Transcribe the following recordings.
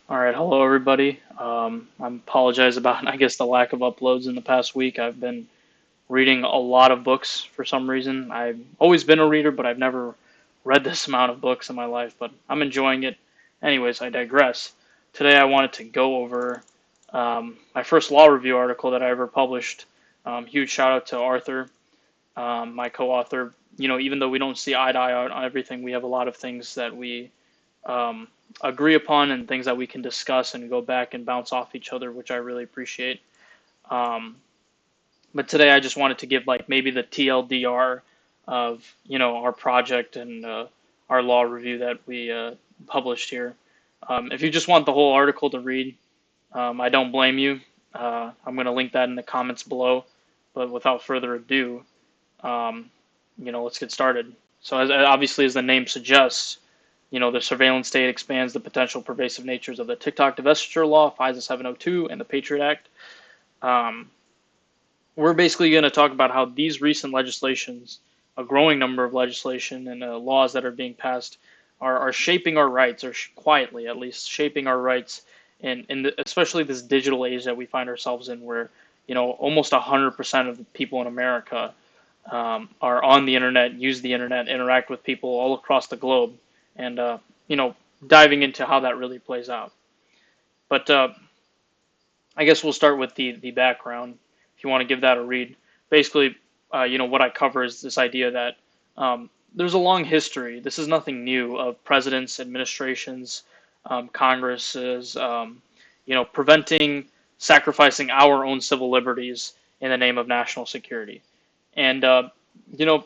All right, hello everybody. I apologize about, I guess, the lack of uploads in the past week. I've been reading a lot of books for some reason. I've always been a reader, but I've never read this amount of books in my life, but I'm enjoying it. Anyways, I digress. Today I wanted to go over my first law review article that I ever published. Huge shout out to Arthur, my co-author. Even though we don't see eye to eye on everything, we have a lot of things that we um, agree upon and things that we can discuss and go back and bounce off each other, which I really appreciate. Um, but today I just wanted to give like maybe the TLDR of our project and our law review that we published here. If you just want the whole article to read, I don't blame you. I'm going to link that in the comments below. But without further ado, um, let's get started. So as obviously as the name suggests, the surveillance state expands the potential pervasive natures of the TikTok divestiture law, FISA 702, and the Patriot Act. Um, we're basically going to talk about how these recent legislations, a growing number of legislation and laws that are being passed, are shaping our rights, or quietly at least shaping our rights, especially this digital age that we find ourselves in, where almost 100% of the people in America are on the internet, use the internet, interact with people all across the globe, and you know, diving into how that really plays out. But I guess we'll start with the background. If you want to give that a read, basically, what I cover is this idea that there's a long history. This is nothing new of presidents, administrations, Congresses, preventing, sacrificing our own civil liberties in the name of national security. And you know,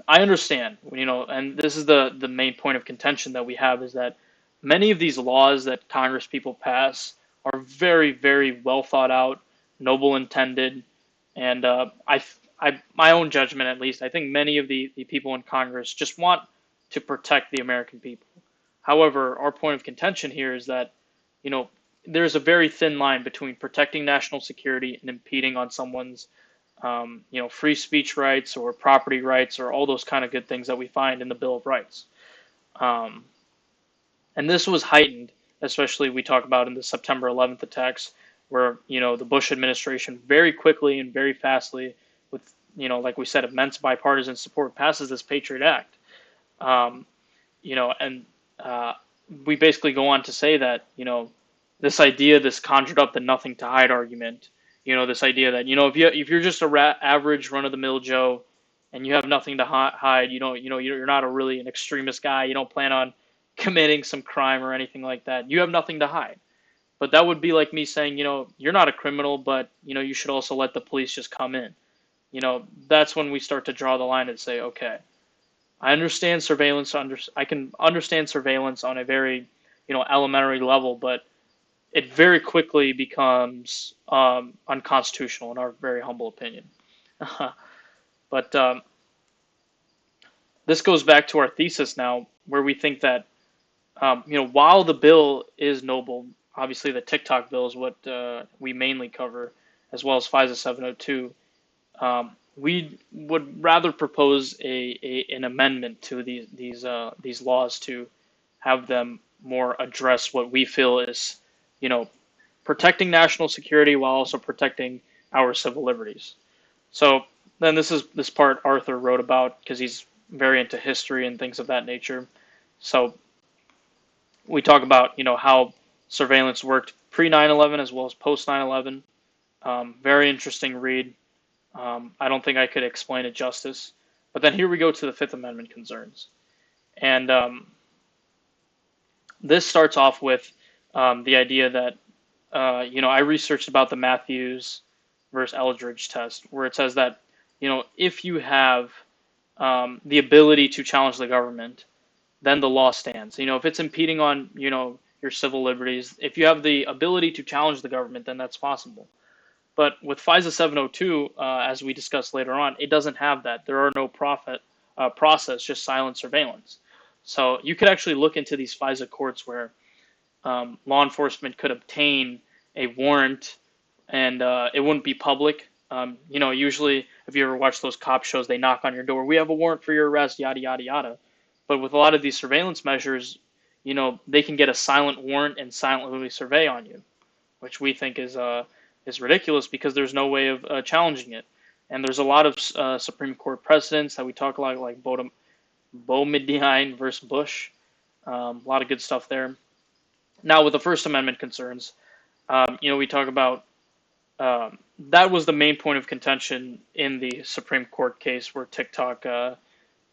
I understand, and this is the main point of contention that we have is that many of these laws that Congress people pass are very, very well thought out, noble intended, and my own judgment at least, I think many of the people in Congress just want to protect the American people. However, our point of contention here is that, you know, there's a very thin line between protecting national security and impeding on someone's free speech rights or property rights or all those kind of good things that we find in the Bill of Rights. Um, and this was heightened, especially we talk about in the September 11th attacks, where the Bush administration very quickly and very fastly, with like we said, immense bipartisan support, passes this Patriot Act. Um, and we basically go on to say that this idea, this conjured up the nothing to hide argument, this idea that if you're just average run of the mill Joe, and you have nothing to hide, you're not a really an extremist guy, you don't plan on committing some crime or anything like that, you have nothing to hide. But that would be like me saying, you're not a criminal, but you should also let the police just come in. That's when we start to draw the line and say, okay, I understand surveillance. I can understand surveillance on a very, elementary level, but it very quickly becomes unconstitutional in our very humble opinion. But this goes back to our thesis now, where we think that, while the bill is noble, obviously the TikTok bill is what we mainly cover, as well as FISA 702. We would rather propose an amendment to these laws to have them more address what we feel is, you know, protecting national security while also protecting our civil liberties. So then this part Arthur wrote about because he's very into history and things of that nature. So we talk about how surveillance worked pre 9/11 as well as post 9/11. Very interesting read. I don't think I could explain it justice. But then here we go to the Fifth Amendment concerns. And this starts off with the idea that, I researched about the Matthews versus Eldridge test, where it says that, if you have the ability to challenge the government, then the law stands. If it's impeding on, your civil liberties, if you have the ability to challenge the government, then that's possible. But with FISA 702, as we discussed later on, it doesn't have that. There are no process, just silent surveillance. So you could actually look into these FISA courts where law enforcement could obtain a warrant and it wouldn't be public. Usually, if you ever watch those cop shows, they knock on your door. We have a warrant for your arrest, yada, yada, yada. But with a lot of these surveillance measures, they can get a silent warrant and silently survey on you, which we think is ridiculous because there's no way of challenging it. And there's a lot of Supreme Court precedents that we talk about, like Boumediene versus Bush. A lot of good stuff there. Now, with the First Amendment concerns, we talk about that was the main point of contention in the Supreme Court case where TikTok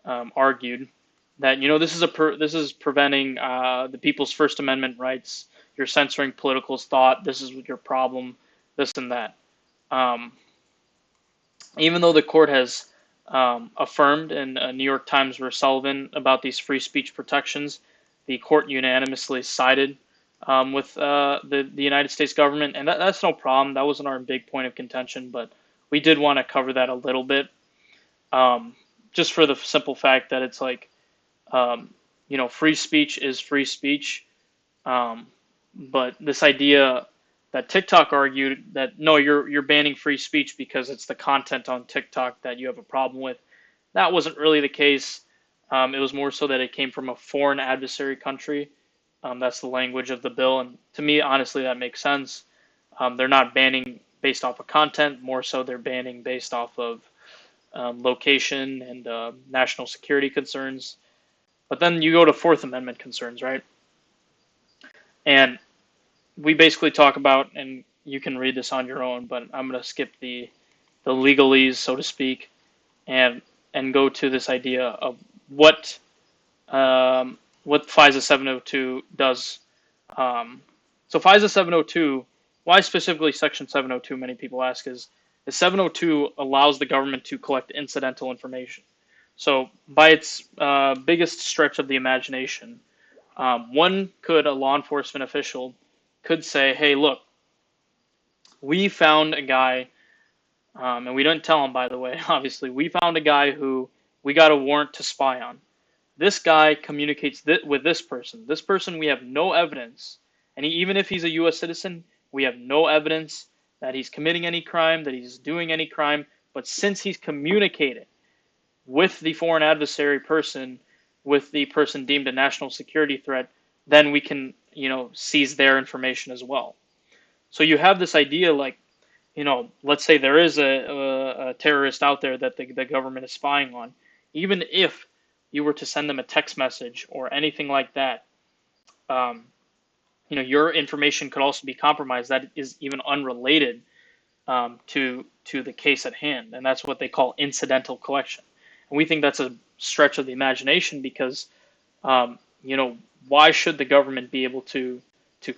argued that this is preventing the people's First Amendment rights. You're censoring political thought. This is your problem. This and that. Even though the court has affirmed in New York Times versus Sullivan about these free speech protections, the court unanimously sided with the United States government, and that's no problem. That wasn't our big point of contention, but we did want to cover that a little bit, just for the simple fact that it's like, free speech is free speech, but this idea that TikTok argued that no, you're banning free speech because it's the content on TikTok that you have a problem with. That wasn't really the case. It was more so that it came from a foreign adversary country. That's the language of the bill, and to me, honestly, that makes sense. They're not banning based off of content, more so they're banning based off of location and national security concerns. But then you go to Fourth Amendment concerns, right? And we basically talk about, and you can read this on your own, but I'm going to skip the legalese, so to speak, and go to this idea of what FISA 702 does. So FISA 702, why specifically Section 702, many people ask, is 702 allows the government to collect incidental information. So by its biggest stretch of the imagination, a law enforcement official could say, hey, look, we found a guy, and we didn't tell him, by the way, obviously, we found a guy who we got a warrant to spy on. This guy communicates with this person. This person, we have no evidence, and even if he's a U.S. citizen, we have no evidence that he's committing any crime, that he's doing any crime, but since he's communicated with the foreign adversary person, with the person deemed a national security threat, then we can, seize their information as well. So you have this idea like, let's say there is a terrorist out there that the government is spying on. Even if you were to send them a text message or anything like that, your information could also be compromised. That is even unrelated to the case at hand, and that's what they call incidental collection. And we think that's a stretch of the imagination because, why should the government be able to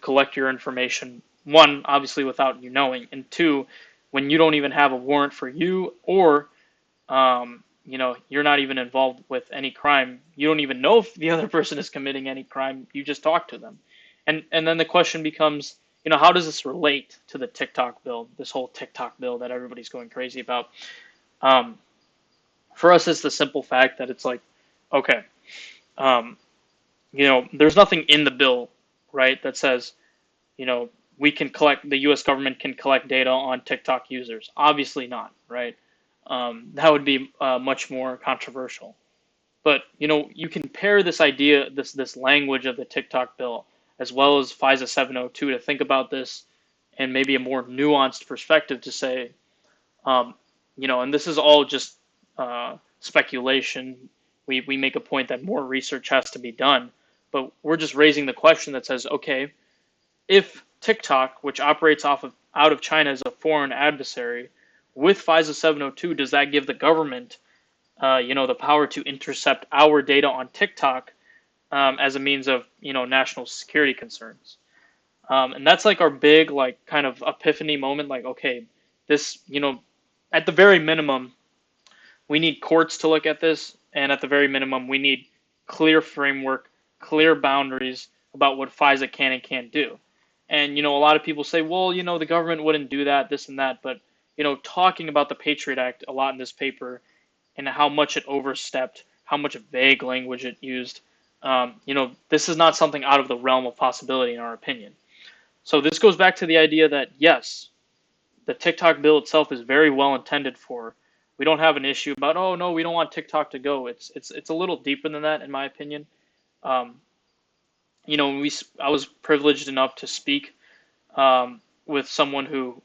collect your information? One, obviously without you knowing, and two, when you don't even have a warrant for you, or you're not even involved with any crime. You don't even know if the other person is committing any crime. You just talk to them, and then the question becomes, how does this relate to the TikTok bill? This whole TikTok bill that everybody's going crazy about. For us, it's the simple fact that it's like, okay, there's nothing in the bill, right, that says, the U.S. government can collect data on TikTok users. Obviously not, right? That would be much more controversial. But, you can pair this idea, this language of the TikTok bill, as well as FISA 702 to think about this in maybe a more nuanced perspective to say, and this is all just speculation. We make a point that more research has to be done, but we're just raising the question that says, okay, if TikTok, which operates out of China as a foreign adversary, with FISA 702, does that give the government, the power to intercept our data on TikTok as a means of, national security concerns? And that's like our big, kind of epiphany moment. Like, okay, this, at the very minimum, we need courts to look at this, and at the very minimum, we need clear framework, clear boundaries about what FISA can and can't do. And, a lot of people say, well, the government wouldn't do that, this and that. But, talking about the Patriot Act a lot in this paper and how much it overstepped, how much vague language it used, this is not something out of the realm of possibility in our opinion. So this goes back to the idea that, yes, the TikTok bill itself is very well intended for. We don't have an issue about, oh, no, we don't want TikTok to go. It's a little deeper than that, in my opinion. I was privileged enough to speak with someone who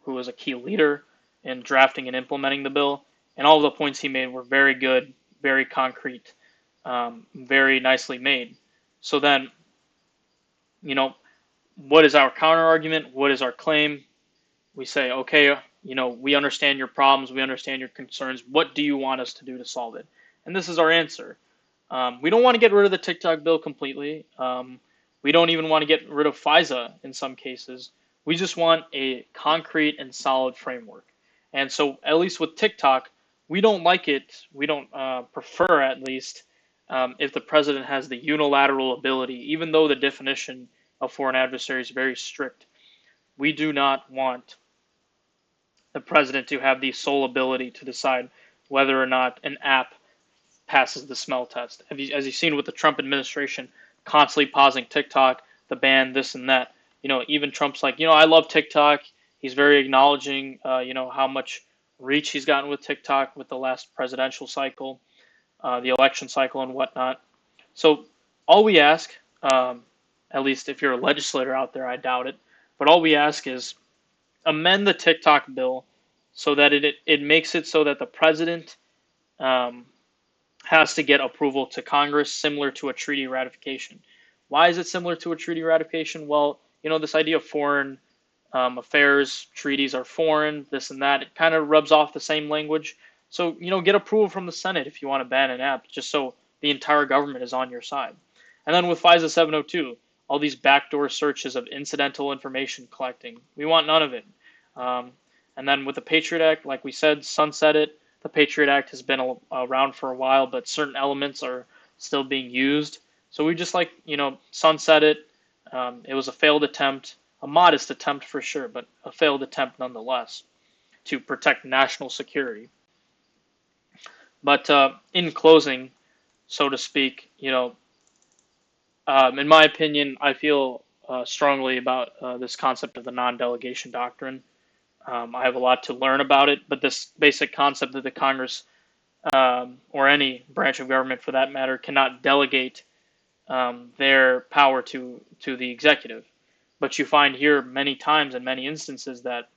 was a key leader in drafting and implementing the bill, and all of the points he made were very good, very concrete, very nicely made. So then, you know, what is our counter argument? What is our claim? We say, okay, we understand your problems, we understand your concerns. What do you want us to do to solve it? And this is our answer. We don't want to get rid of the TikTok bill completely. We don't even want to get rid of FISA in some cases. We just want a concrete and solid framework. And so, at least with TikTok, we don't like it. We don't prefer, at least, if the president has the unilateral ability, even though the definition of foreign adversary is very strict. We do not want the president to have the sole ability to decide whether or not an app passes the smell test. As you've seen with the Trump administration, constantly pausing TikTok, the ban, this and that. Even Trump's like, I love TikTok. He's very acknowledging, how much reach he's gotten with TikTok with the last presidential cycle, the election cycle, and whatnot. So all we ask, at least if you're a legislator out there, I doubt it, but all we ask is amend the TikTok bill so that it makes it so that the president um, has to get approval to Congress, similar to a treaty ratification. Why is it similar to a treaty ratification? Well, this idea of foreign affairs, treaties are foreign, this and that, it kind of rubs off the same language. So, get approval from the Senate if you want to ban an app, just so the entire government is on your side. And then with FISA 702, all these backdoor searches of incidental information collecting, we want none of it. Um, and then with the Patriot Act, like we said, sunset it. The Patriot Act has been around for a while, but certain elements are still being used. So we just sunset it. It was a failed attempt, a modest attempt for sure, but a failed attempt nonetheless to protect national security. But in closing, so to speak, in my opinion, I feel strongly about this concept of the non-delegation doctrine. I have a lot to learn about it, but this basic concept that the Congress, or any branch of government for that matter, cannot delegate their power to the executive. But you find here many times in many instances that,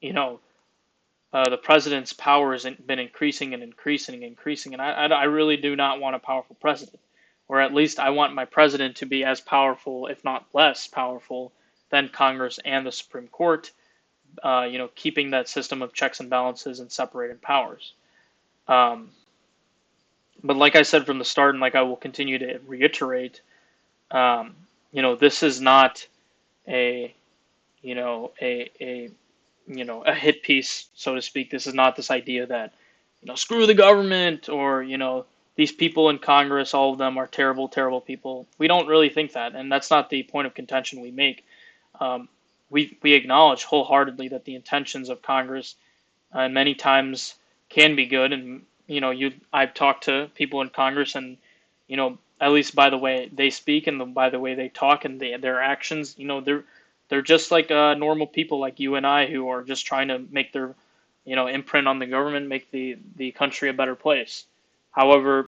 the president's power has been increasing and increasing and increasing, and I really do not want a powerful president, or at least I want my president to be as powerful, if not less powerful, than Congress and the Supreme Court. Keeping that system of checks and balances and separated powers. Um, but like I said from the start, and like I will continue to reiterate, this is not a, a hit piece, so to speak. This is not this idea that, screw the government, or, these people in Congress, all of them are terrible, terrible people. We don't really think that, and that's not the point of contention we make. Um, we acknowledge wholeheartedly that the intentions of Congress many times can be good, and I've talked to people in Congress, and at least by the way they speak and by the way they talk and their actions, they're just like normal people like you and I who are just trying to make their imprint on the government, make the country a better place. However,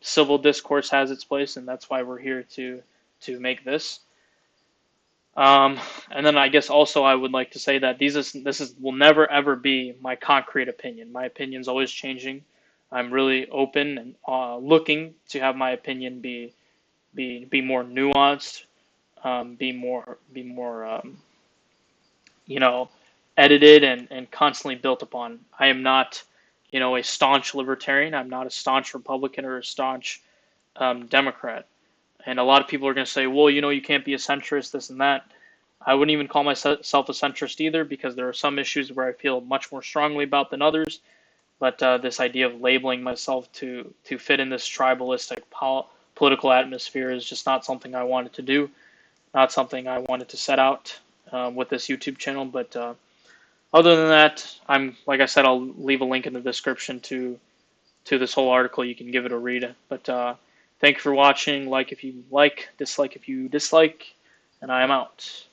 civil discourse has its place, and that's why we're here to make this. And then I guess also I would like to say that this will never ever be my concrete opinion. My opinion's always changing. I'm really open and looking to have my opinion be more nuanced, be more you know edited and constantly built upon. I am not a staunch libertarian. I'm not a staunch Republican or a staunch Democrat. And a lot of people are going to say, well, you can't be a centrist, this and that. I wouldn't even call myself a centrist either, because there are some issues where I feel much more strongly about than others. But this idea of labeling myself to fit in this tribalistic political atmosphere is just not something I wanted to do, not something I wanted to set out with this YouTube channel. But other than that, like I said, I'll leave a link in the description to this whole article. You can give it a read. But thank you for watching. Like if you like, dislike if you dislike, and I am out.